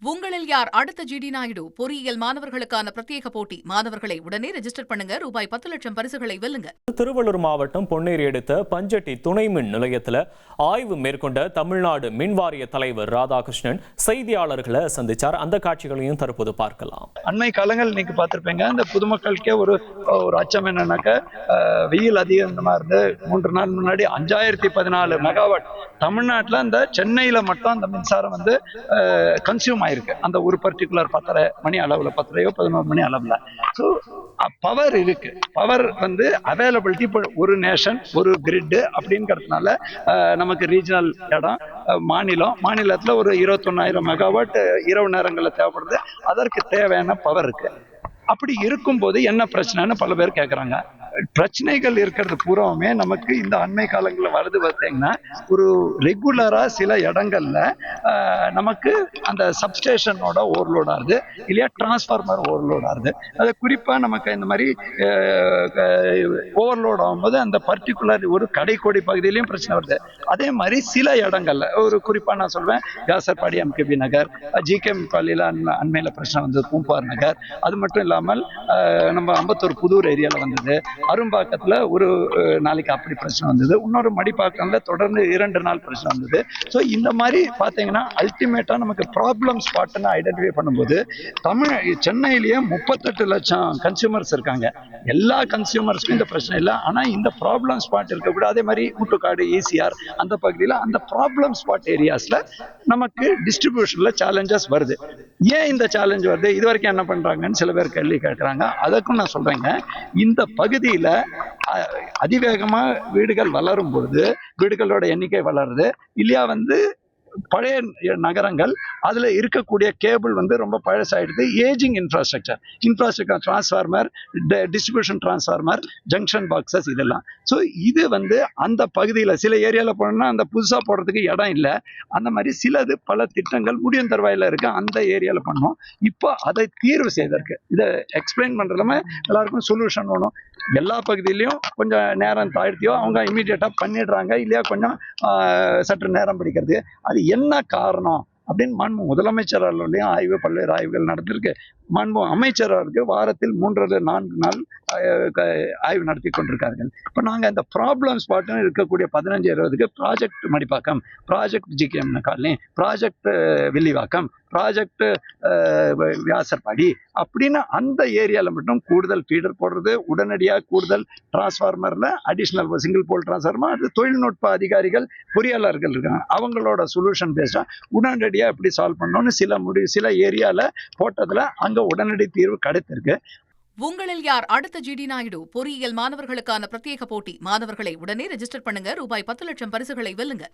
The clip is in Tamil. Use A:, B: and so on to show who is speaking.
A: உங்களில் யார் அடுத்த ஜிடி நாயுடு பொறியியல் மாணவர்களுக்கான பிரத்யேக போட்டி. மாணவர்களை உடனே ரெஜிஸ்டர் பண்ணுங்க. ரூபாய் 10 லட்சம் பரிசுகளை வெல்லுங்க.
B: திருவள்ளூர் மாவட்டம் பொன்னேரி அடுத்த பஞ்சட்டி துணை மின் நிலையத்தில் ஆய்வு மேற்கொண்ட தமிழ்நாடு மின்வாரிய தலைவர் ராதாகிருஷ்ணன் செய்தியாளர்களை சந்திச்சார். அந்த காட்சிகளையும் தற்போது பார்க்கலாம்.
C: அண்மை காலங்கள் இன்னைக்கு பார்த்திருப்பீங்க. இந்த பொதுமக்களுக்கே ஒரு அச்சம் என்னன்னாக்க, வெயில் அதிகமா இருந்து 3 நாள் முன்னாடி 5014 மெகாவாட் தமிழ்நாட்டில் அந்த சென்னையில மட்டும் அந்த மின்சாரம் கன்சியூம் ஆயிருக்கு. அந்த ஒரு பர்டிகுலர் 10:30 மணி அளவுல, 10:30 11 மணி அளவுல. ஸோ பவர் இருக்கு. பவர் அவைலபிலிட்டி இப்போ ஒரு நேஷன் ஒரு கிரிட் அப்படிங்கிறதுனால நமக்கு ரீஜனல் இடம், மாநிலத்தில் ஒரு 21,000 மெகாவாட் இரவு நேரங்களில் தேவைப்படுது. அதற்கு தேவையான பவர் இருக்கு. அப்படி இருக்கும்போது என்ன பிரச்சனைன்னு பல பேர் கேட்குறாங்க. பிரச்சனைகள் இருக்கிறது பூராவுமே நமக்கு இந்த அண்மை காலங்களில் வருது. பார்த்தீங்கன்னா, ஒரு ரெகுலரா சில இடங்கள்ல நமக்கு அந்த சப்ஸ்டேஷனோட ஓவர்லோட் ஆகுது, இல்லையா டிரான்ஸ்ஃபார்மர் ஓவர்லோட் ஆகுது. அது குறிப்பாக நமக்கு இந்த மாதிரி ஓவர்லோட் ஆகும்போது அந்த பர்டிகுலர் ஒரு கடைக்கோடி பகுதியிலையும் பிரச்சனை வருது. அதே மாதிரி சில இடங்கள்ல ஒரு குறிப்பாக நான் சொல்வேன், வியாசர்பாடி எம்கேபி நகர், ஜிகேஎம் காலையில் அண்மையில் பிரச்சனை வந்தது, பூம்பார் நகர். அது மட்டும் இல்லாமல் நம்ம அம்பத்தூர் புதூர் ஏரியாவில் வந்தது, அரும்பாக்கத்தில் ஒரு நாளைக்கு அப்படி பிரச்சனை வந்தது, இன்னொரு மடிப்பாக்கம்ல தொடர்ந்து 2 நாள் பிரச்சனை வந்தது. ஸோ இந்த மாதிரி பார்த்தீங்கன்னா அல்டிமேட்டாக நமக்கு ப்ராப்ளம் ஸ்பாட்னு ஐடென்டிஃபை பண்ணும்போது சென்னையிலேயே 38 லட்சம் கன்சியூமர்ஸ் இருக்காங்க. எல்லா கன்சியூமர்ஸ்க்கும் இந்த பிரச்சனை இல்லை. ஆனால் இந்த ப்ராப்ளம் ஸ்பாட் இருக்கக்கூடாது. அதே மாதிரி முட்டுக்காடு, ஈசிஆர் அந்த பகுதியில் அந்த ப்ராப்ளம் ஸ்பாட் ஏரியாஸில் நமக்கு டிஸ்ட்ரிபியூஷனில் சேலஞ்சஸ் வருது. ஏன் இந்த சேலஞ்ச் வருது, இது வரைக்கும் என்ன பண்ணுறாங்கன்னு சில பேர் கேள்வி கேட்குறாங்க. அதற்கும் நான் சொல்கிறேங்க, இந்த பகுதியில் அதிவேகமா வீடுகள் வளரும் பொழுது வீடுகளோட எண்ணிக்கை வளருது, இல்லையா பழைய நகரங்கள் அதுல இருக்கக்கூடிய கேபிள் ரொம்ப பழசாயிடுது. Ageing infrastructure transformer, distribution transformer, junction boxes, இதெல்லாம். ஸோ இது அந்த பகுதியில் சில ஏரியாவில் போனோம்னா அந்த புதுசாக போடுறதுக்கு இடம் இல்லை. அந்த மாதிரி சிலது பல திட்டங்கள் முடியும் தருவாயில் இருக்கு, அந்த ஏரியாவில் பண்ணோம். இப்போ அதை தீர்வு செய்தற்கு இதை எக்ஸ்பிளைன் பண்றதுமே எல்லாருக்கும் சொல்யூஷன் வேணும். எல்லா பகுதியிலையும் கொஞ்சம் நேரம் தாழ்த்தியோ அவங்க இமீடியட்டா பண்ணிடுறாங்க, இல்லையா கொஞ்சம் சற்று நேரம் பிடிக்கிறது. அது என்ன காரணம் அப்படின்னு மாண்பு முதலமைச்சர் அவர்களையும் பல்வேறு ஆய்வுகள் நடந்திருக்கு. மாண்பு அமைச்சர் அவருக்கு வாரத்தில் 3-4 நாள் ஆய்வு நடத்தி கொண்டிருக்கார்கள். இப்போ நாங்கள் இந்த ப்ராப்ளம் ஸ்பாட்னு இருக்கக்கூடிய 15-20க்கு project Madipakkam, project GKM colony, project Villivakkam, project Vyasarpadi அப்படின்னு அந்த ஏரியாவில் மட்டும் கூடுதல் ஃபீடர் போடுறது, உடனடியாக கூடுதல் டிரான்ஸ்ஃபார்மரில் அடிஷ்னல் சிங்கிள் போல் டிரான்ஸ்ஃபார்மர், அது தொழில்நுட்ப அதிகாரிகள் பொறியாளர்கள் இருக்காங்க, அவங்களோட சொல்யூஷன் பேஸ்டாக உடனடியாக எப்படி சால்வ் பண்ணணும்னு சில ஏரியாவில் போட்டதில் அங்கே உடனடி தீர்வு கிடைத்திருக்கு.
A: உங்களில் யார் அடுத்த ஜிடி நாயுடு பொறியியல் மாணவர்களுக்கான பிரத்யேக போட்டி. மாணவர்களை உடனே ரெஜிஸ்டர் பண்ணுங்க. ரூபாய் 10 லட்சம் பரிசுகளை வெல்லுங்க.